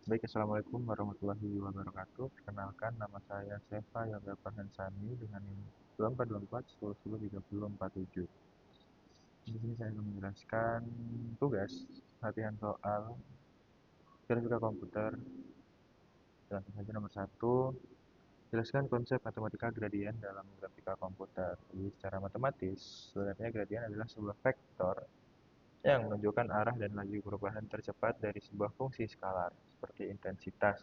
Baik, Assalamualaikum warahmatullahi wabarakatuh. Perkenalkan, nama saya Seva Yoga Farhansani dengan NIM 2424 1010 3047. Di sini saya akan menjelaskan tugas latihan soal grafika komputer. Langsung saja nomor satu, jelaskan konsep matematika gradien dalam grafika komputer. Jadi secara matematis, sebenarnya gradien adalah sebuah vektor yang menunjukkan arah dan laju perubahan tercepat dari sebuah fungsi skalar, seperti intensitas.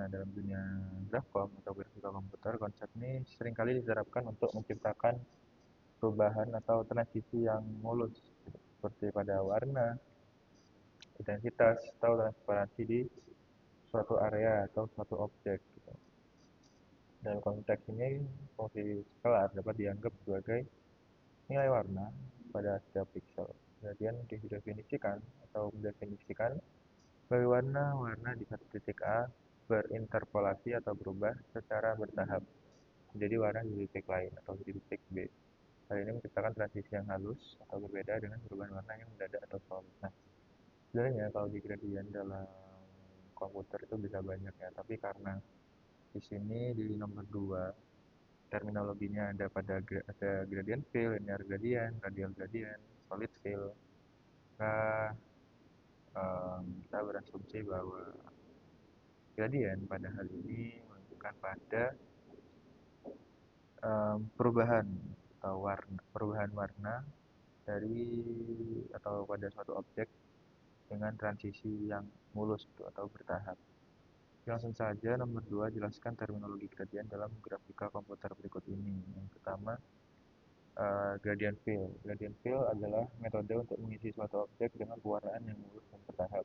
Nah, dalam dunia grafkom atau grafika komputer, konsep ini seringkali diterapkan untuk menciptakan perubahan atau transisi yang mulus, seperti pada warna, intensitas, atau transparansi di suatu area atau suatu objek. Gitu. Dalam konteks ini, fungsi scalar dapat dianggap sebagai nilai warna pada setiap pixel. Kemudian didefinisikan atau mendefinisikan sebagai warna-warna di satu titik A berinterpolasi atau berubah secara bertahap menjadi warna di titik lain atau di titik B. Hal ini menciptakan transisi yang halus atau berbeda dengan perubahan warna yang mendadak atau solid. Nah, sebenarnya kalau di gradient dalam komputer itu bisa banyak ya, tapi karena di sini di nomor 2 terminologinya ada gradient fill, linear gradient, radial gradient, solid fill. Maka kita berasumsi bahwa gradient pada hal ini menunjukkan pada perubahan atau perubahan warna dari atau pada suatu objek dengan transisi yang mulus itu atau bertahap. Langsung saja nomor 2, jelaskan terminologi gradient dalam grafika komputer berikut ini. Yang pertama, gradient fill. Gradient fill adalah metode untuk mengisi suatu objek dengan pewarnaan yang mulus dan bertahap,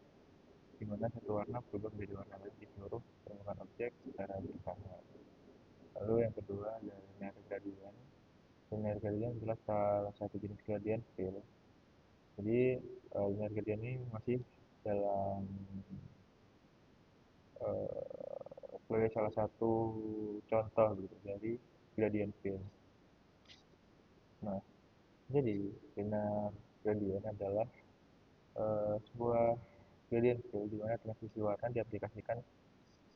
di mana satu warna berubah menjadi warna lain di seluruh permukaan objek secara bertahap. Lalu yang kedua ada linear gradient. Linear gradient adalah salah satu jenis gradient fill. Jadi linear gradient ini masih dalam sebagai salah satu contoh gitu dari gradient fill. Nah, jadi linear gradient adalah sebuah gradient fill di mana transisi warna diaplikasikan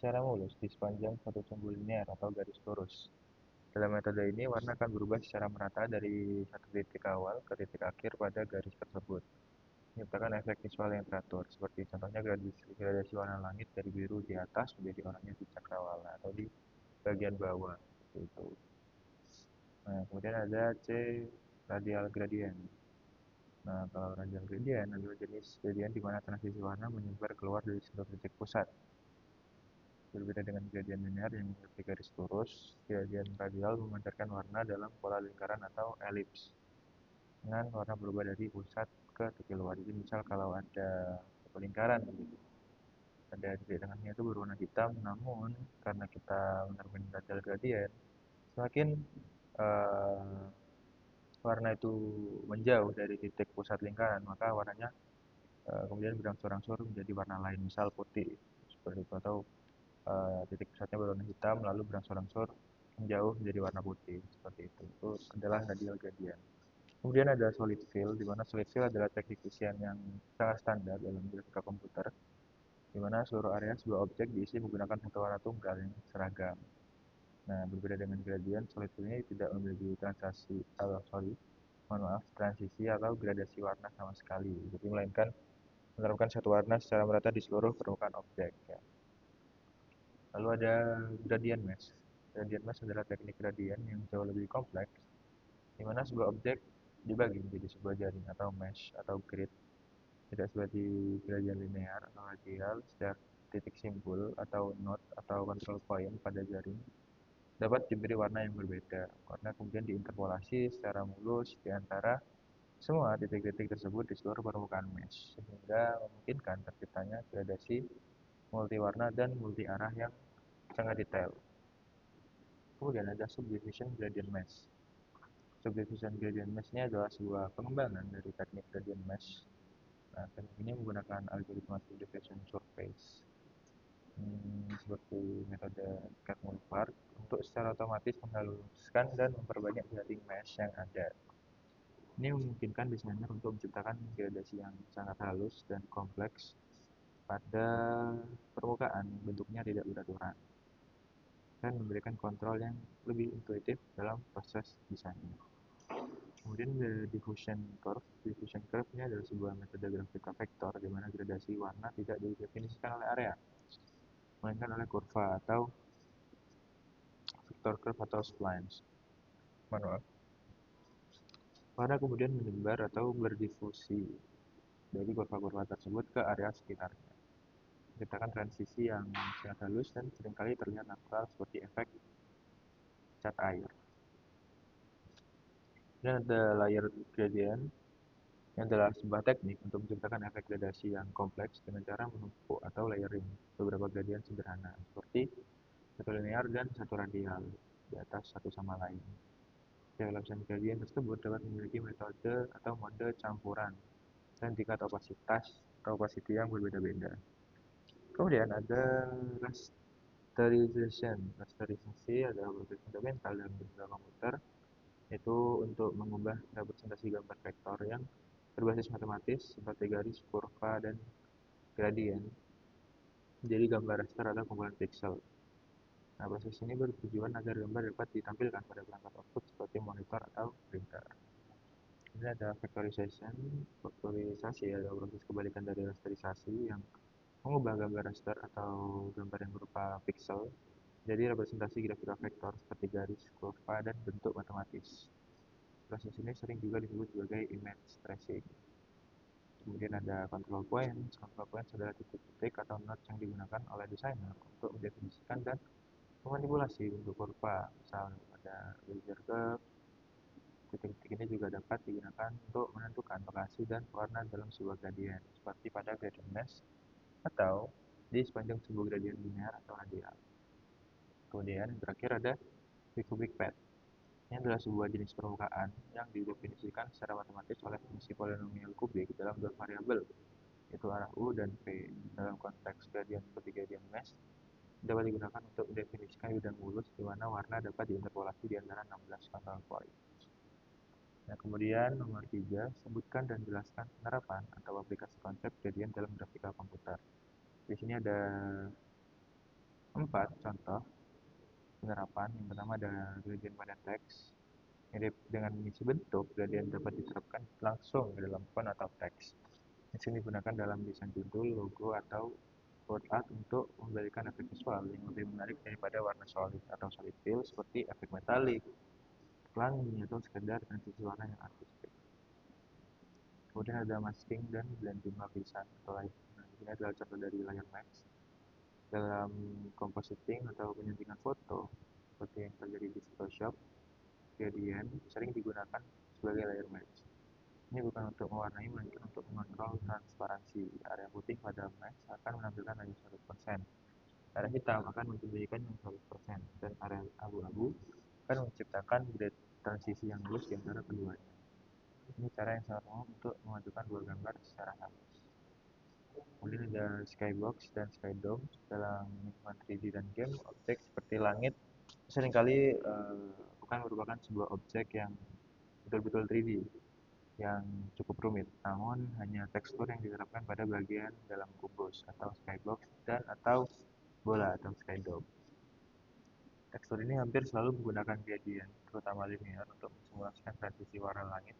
secara mulus di sepanjang satu sumbu linear atau garis lurus. Dalam metode ini, warna akan berubah secara merata dari satu titik awal ke titik akhir pada garis tersebut, menciptakan efek visual yang teratur, seperti contohnya gradasi warna langit dari biru di atas menjadi oranye di cakrawala atau di bagian bawah, seperti itu. Nah, kemudian ada C, radial gradient. Nah, kalau radial gradient adalah jenis gradient di mana transisi warna menyebar keluar dari satu titik pusat. Berbeda dengan gradient linear yang memiliki garis lurus, gradient radial memancarkan warna dalam pola lingkaran atau elips, dengan warna berubah dari pusat ke tepi luar. Jadi misal kalau ada satu lingkaran, ada titik tengahnya itu berwarna hitam, namun karena kita menerapkan radial gradient, semakin uh, warna itu menjauh dari titik pusat lingkaran, maka warnanya kemudian berangsur-angsur menjadi warna lain, misal putih, seperti itu, atau titik pusatnya berwarna hitam, lalu berangsur-angsur menjauh menjadi warna putih, seperti itu. Itu adalah radial gradient. Kemudian ada solid fill, di mana solid fill adalah teknik ujian yang sangat standar dalam grafika komputer, di mana seluruh area sebuah objek diisi menggunakan satu warna tunggal yang seragam. Nah, berbeda dengan gradient, solid fill ini tidak memiliki transisi atau gradasi warna sama sekali. Jadi melainkan menerapkan satu warna secara merata di seluruh permukaan objek. Ya. Lalu ada gradient mesh. Gradient mesh adalah teknik gradient yang jauh lebih kompleks, di mana sebuah objek dibagi menjadi sebuah jaring atau mesh atau grid, tidak seperti gradient linear atau radial. Setiap titik simpul atau node atau control point pada jaring dapat diberi warna yang berbeda. Warna kemudian diinterpolasi secara mulus di antara semua titik-titik tersebut di seluruh permukaan mesh, sehingga memungkinkan terciptanya gradasi multi warna dan multi arah yang sangat detail. Kemudian ada subdivision gradient mesh. Subdivision gradient mesh ini adalah sebuah pengembangan dari teknik gradient mesh. Nah, teknik ini menggunakan algoritma subdivision surface seperti metode Catmull-Clark untuk secara otomatis menghaluskan dan memperbanyak jaring mesh yang ada. Ini memungkinkan desainer untuk menciptakan gradasi yang sangat halus dan kompleks pada permukaan yang bentuknya tidak beraturan dan memberikan kontrol yang lebih intuitif dalam proses desainnya. Kemudian ada diffusion curve. Diffusion curve ini adalah sebuah metode grafika vektor di mana gradasi warna tidak didefinisikan oleh area, melainkan oleh kurva atau vector curve atau splines. Manual. Warna kemudian menyebar atau berdifusi dari kurva-kurva tersebut ke area sekitarnya, menciptakan transisi yang sangat halus dan seringkali terlihat natural seperti efek cat air. Dan ada layer gradient, yang adalah sebuah teknik untuk menciptakan efek gradasi yang kompleks dengan cara menumpuk atau layering beberapa gradient sederhana, seperti satu linear dan satu radial di atas satu sama lain. Setiap lapisan gradient tersebut dapat memiliki metode atau mode campuran dan tingkat opasitas atau opacity yang berbeda-beda. Kemudian ada rasterization. Rasterisasi adalah proses fundamental dalam grafika komputer, yaitu untuk mengubah representasi gambar vektor yang berbasis matematis seperti garis, kurva, dan gradien menjadi gambar raster atau kumpulan pixel. Nah, proses ini bertujuan agar gambar dapat ditampilkan pada perangkat output seperti monitor atau printer. Ini ada factorization. Faktorisasi adalah proses kebalikan dari rasterisasi yang mengubah gambar raster atau gambar yang berupa pixel jadi representasi grafika vektor seperti garis, kurva, dan bentuk matematis. Proses ini sering juga disebut sebagai image tracing. Kemudian ada control points. Control points adalah titik-titik atau nodes yang digunakan oleh desainer untuk mendefinisikan dan memanipulasi bentuk kurva. Misal ada laser curve. Titik-titik ini juga dapat digunakan untuk menentukan lokasi dan warna dalam sebuah gradient, seperti pada gradient mesh atau di sepanjang sebuah gradient linear atau radial. Kemudian yang terakhir ada cubic path. Ini adalah sebuah jenis permukaan yang didefinisikan secara matematis oleh fungsi polinomial kubik dalam dua variabel, yaitu arah U dan V. Dalam konteks gradient seperti gradient mesh, dapat digunakan untuk mendefinisikan bidang mulus di mana warna dapat diinterpolasi di antara 16 control point. Nah, kemudian nomor 3, sebutkan dan jelaskan penerapan atau aplikasi konsep gradient dalam grafika komputer. Di sini ada 4 contoh penerapan. Yang pertama ada gradient pada teks. Mirip dengan mengisi bentuk, gradient dapat diterapkan langsung ke dalam font atau teks. Yang sering digunakan dalam desain judul, logo, atau word art untuk memberikan efek visual yang lebih menarik daripada warna solid atau solid fill seperti efek metalik, pelangi, atau sekedar transisi warna yang artistik. Kemudian ada masking dan blending lapisan atau layer. Nah, ini adalah contoh dari layer mask. Dalam compositing atau penyuntingan foto, seperti yang terjadi di Photoshop, gradient sering digunakan sebagai layer mask. Ini bukan untuk mewarnai, melainkan untuk mengontrol transparansi. Area putih pada mask akan menampilkan hanya 100%. Area hitam akan menyembunyikan yang 100%. Dan area abu-abu akan menciptakan transisi yang lurus di antara keduanya. Ini cara yang sangat umum untuk memadukan dua gambar secara halus. Kemudian ada skybox dan skydome. Dalam lingkungan 3D dan game, objek seperti langit seringkali bukan merupakan sebuah objek yang betul-betul 3D yang cukup rumit, namun hanya tekstur yang diterapkan pada bagian dalam kubus atau skybox dan atau bola atau skydome. Tekstur ini hampir selalu menggunakan gradient, terutama linear, untuk mensimulasikan transisi warna langit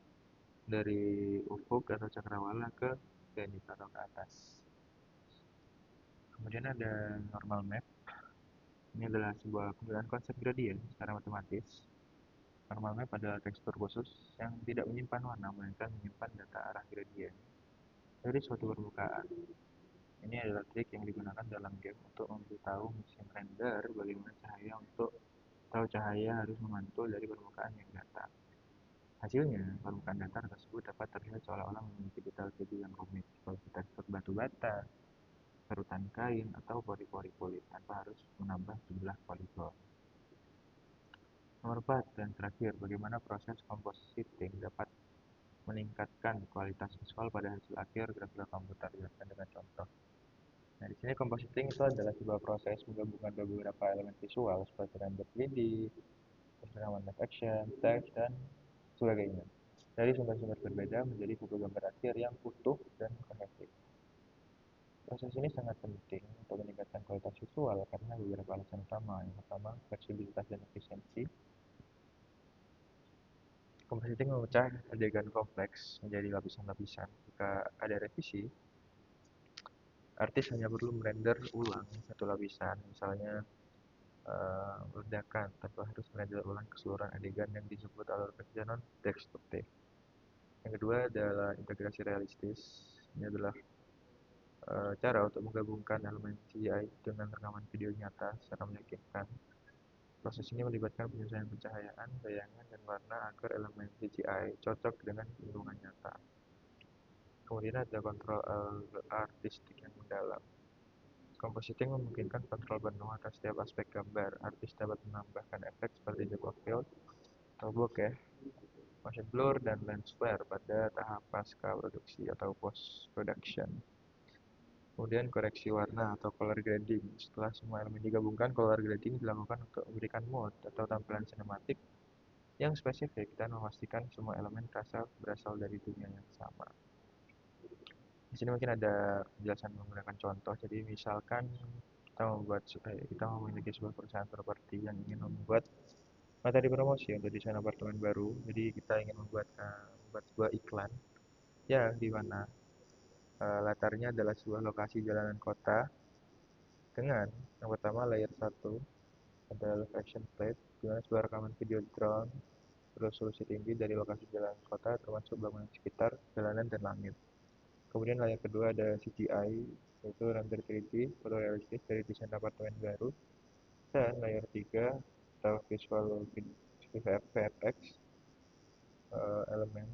dari ufuk atau cakrawala ke zenith atau ke atas. Kemudian ada normal map. Ini adalah sebuah penggunaan konsep gradient secara matematis. Normal map adalah tekstur khusus yang tidak menyimpan warna, melainkan menyimpan data arah gradient dari suatu permukaan. Ini adalah trik yang digunakan dalam game untuk memberitahu mesin render bagaimana cahaya untuk tahu cahaya harus memantul dari permukaan yang datar. Hasilnya, permukaan datar tersebut dapat terlihat seolah-olah memiliki detail 3D yang rumit, seperti tekstur batu bata, kerutan kain, atau pori-pori kulit, tanpa harus menambah jumlah poligon. Nomor 4 dan terakhir, bagaimana proses compositing dapat meningkatkan kualitas visual pada hasil akhir grafika komputer. Dijelaskan dengan contoh. Nah, di sini compositing itu adalah sebuah proses menggabungkan beberapa elemen visual seperti render 3D, rekaman live action, teks, dan sebagainya dari sumber-sumber berbeda menjadi satu gambar akhir yang utuh dan kohesif. Proses ini sangat penting untuk meningkatkan kualitas visual karena beberapa alasan utama. Yang pertama, fleksibilitas dan efisiensi. Compositing memecah adegan kompleks menjadi lapisan-lapisan. Jika ada revisi, artis hanya perlu merender ulang satu lapisan, misalnya ledakan, tanpa harus merender ulang keseluruhan adegan yang disebut alur kerja non-destruktif. Yang kedua adalah integrasi realistis. Ini adalah cara untuk menggabungkan elemen CGI dengan rekaman video nyata secara meyakinkan. Proses ini melibatkan penyesuaian pencahayaan, bayangan, dan warna agar elemen CGI cocok dengan lingkungan nyata. Kemudian ada kontrol artistik yang mendalam. Compositing memungkinkan kontrol penuh atas setiap aspek gambar. Artis dapat menambahkan efek seperti depth of field atau bokeh, motion blur, dan lens flare pada tahap pasca produksi atau post production. Kemudian koreksi warna atau color grading. Setelah semua elemen digabungkan, color grading dilakukan untuk memberikan mood atau tampilan sinematik yang spesifik dan memastikan semua elemen berasal dari dunia yang sama. Di sini mungkin ada penjelasan menggunakan contoh. Jadi misalkan kita memiliki sebuah perusahaan properti yang ingin membuat materi promosi untuk desain apartemen baru. Jadi kita ingin membuat sebuah iklan yang di mana latarnya adalah sebuah lokasi jalanan kota dengan yang pertama layer 1 adalah live action footage, di mana sebuah rekaman video drone beresolusi tinggi dari lokasi jalan kota termasuk bangunan sekitar, jalanan, dan langit. Kemudian layer kedua ada CGI, yaitu render 3D fotorealistis dari desain apartemen baru. Dan layer 3 atau visual VFX elemen.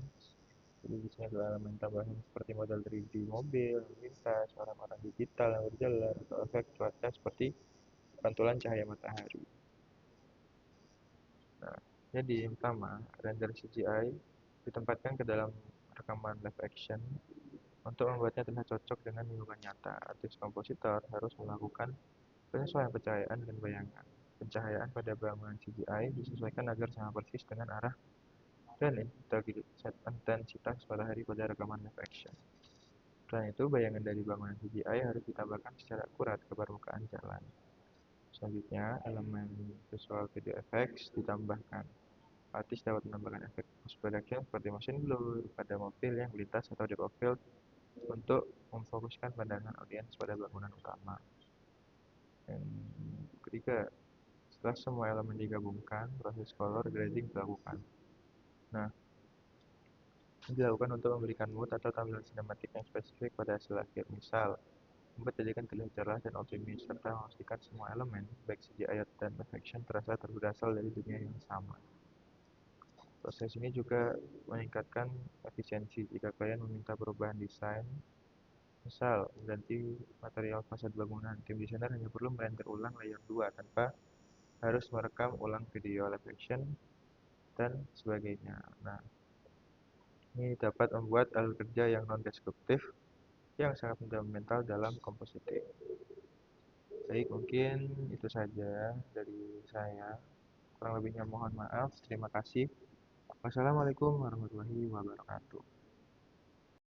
Jadi di sini adalah elemen tambahan seperti model 3D mobil, lintas, orang-orang digital yang berjalan, atau efek cuaca seperti pantulan cahaya matahari. Nah, jadi yang pertama, render CGI ditempatkan ke dalam rekaman live action untuk membuatnya terlihat cocok dengan lingkungan nyata. Artis kompositor harus melakukan penyesuaian pencahayaan dan bayangan. Pencahayaan pada bangunan CGI disesuaikan agar sama persis dengan arah dan intensitas matahari pada rekaman live action. Selain itu, bayangan dari bangunan CGI harus ditambahkan secara akurat ke permukaan jalan. Selanjutnya, elemen visual video effects ditambahkan. Artis dapat menambahkan efek post-production seperti motion blur pada mobil yang melintas atau depth of field untuk memfokuskan pandangan audiens pada bangunan utama. Dan ketiga, setelah semua elemen digabungkan, proses color grading dilakukan. Nah, ini dilakukan untuk memberikan mood atau tampilan sinematik yang spesifik pada hasil akhir. Misal, membuat jadikan terlihat cerah dan optimis, serta memastikan semua elemen, baik CGI dan live action, terasa berasal dari dunia yang sama. Proses ini juga meningkatkan efisiensi jika klien meminta perubahan desain. Misal, mengganti material fasad bangunan, tim desainer hanya perlu merender ulang layer 2 tanpa harus merekam ulang video live action dan sebagainya. Nah, ini dapat membuat alur kerja yang non-destruktif yang sangat fundamental dalam compositing. Baik, mungkin itu saja dari saya. Kurang lebihnya mohon maaf. Terima kasih. Wassalamualaikum warahmatullahi wabarakatuh.